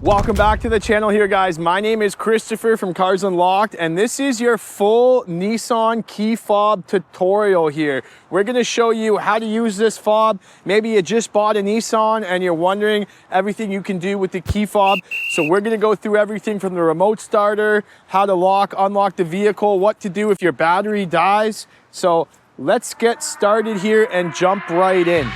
Welcome back to the channel here, guys. My name is Christopher from Cars Unlocked, and this is your full Nissan key fob tutorial here. We're gonna show you how to use this fob. Maybe you just bought a Nissan and you're wondering everything you can do with the key fob. So we're gonna go through everything from the remote starter, how to lock, unlock the vehicle, what to do if your battery dies. So let's get started here and jump right in.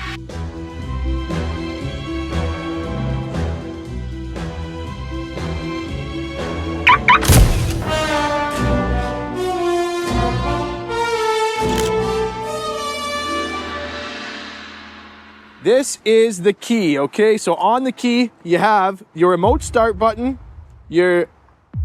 This is the key, okay? So on the key, you have your remote start button, your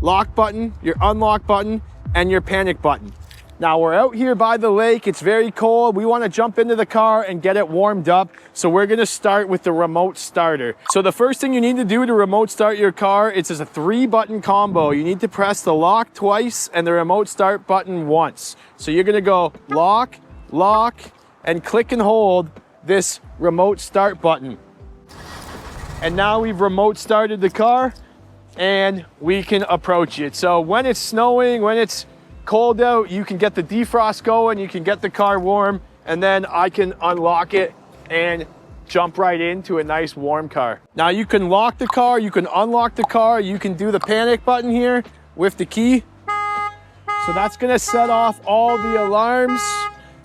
lock button, your unlock button, and your panic button. Now we're out here by the lake, it's very cold. We wanna jump into the car and get it warmed up. So we're gonna start with the remote starter. So the first thing you need to do to remote start your car, it's just a 3-button combo. You need to press the lock twice and the remote start button once. So you're gonna go lock, lock, and click and hold this remote start button. And now we've remote started the car and we can approach it. So when it's snowing, when it's cold out, you can get the defrost going, you can get the car warm, and then I can unlock it and jump right into a nice warm car. Now you can lock the car, you can unlock the car, you can do the panic button here with the key. So that's gonna set off all the alarms.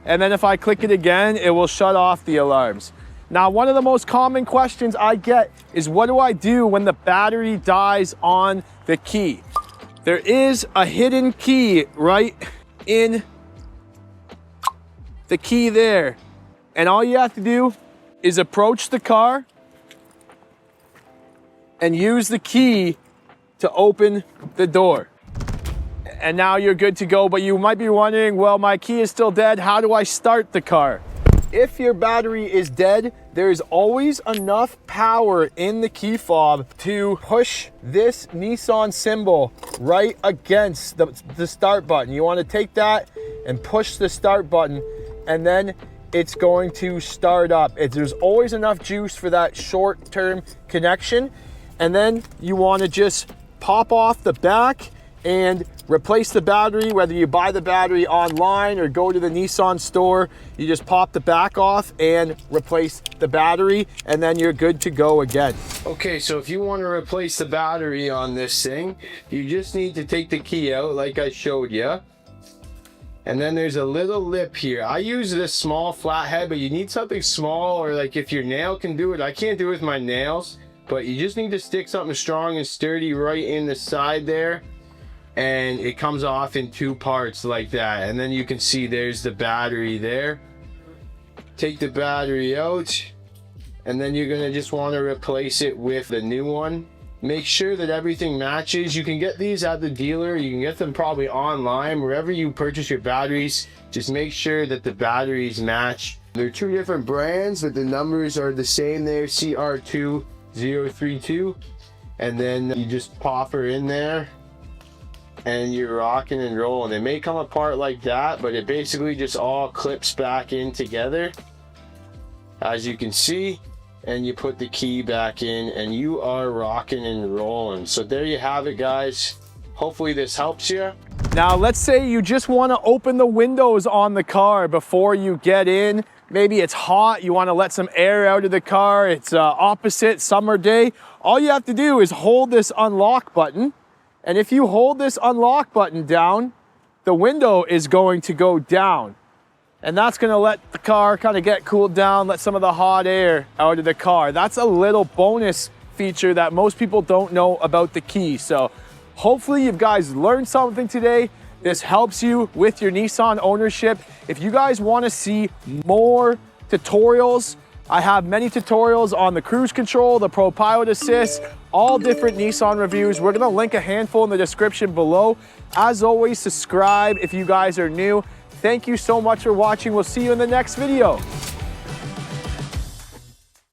And then if I click it again, it will shut off the alarms. Now, one of the most common questions I get is, what do I do when the battery dies on the key? There is a hidden key right in the key there. And all you have to do is approach the car and use the key to open the door. And now you're good to go, but you might be wondering, well, my key is still dead. How do I start the car? If your battery is dead, there's always enough power in the key fob to push this Nissan symbol right against the start button. You want to take that and push the start button, and then it's going to start up. There's always enough juice for that short-term connection. And then you want to just pop off the back and replace the battery. Whether you buy the battery online or go to the Nissan store, you just pop the back off and replace the battery, and then you're good to go again. Okay, so if you want to replace the battery on this thing, you just need to take the key out like I showed you. And then there's a little lip here. I use this small flathead, but you need something small, or like if your nail can do it. I can't do it with my nails, but you just need to stick something strong and sturdy right in the side there. And it comes off in 2 parts like that, and then you can see there's the battery there. Take the battery out, and then you're gonna just want to replace it with the new one. Make sure that everything matches. You can get these at the dealer, you can get them probably online, wherever you purchase your batteries. Just make sure that the batteries match. They're 2 different brands, but the numbers are the same there, CR2032, and then you just pop her in there and you're rocking and rolling. It may come apart like that, but it basically just all clips back in together, as you can see, and you put the key back in and you are rocking and rolling. So there you have it, guys. Hopefully this helps you. Now let's say you just want to open the windows on the car before you get in. Maybe it's hot, you want to let some air out of the car, it's opposite summer day. All you have to do is hold this unlock button. And if you hold this unlock button down, the window is going to go down. And that's gonna let the car kind of get cooled down, let some of the hot air out of the car. That's a little bonus feature that most people don't know about the key. So hopefully you guys learned something today. This helps you with your Nissan ownership. If you guys wanna see more tutorials, I have many tutorials on the cruise control, the Pro Pilot Assist, all different Nissan reviews. We're gonna link a handful in the description below. As always, subscribe if you guys are new. Thank you so much for watching. We'll see you in the next video.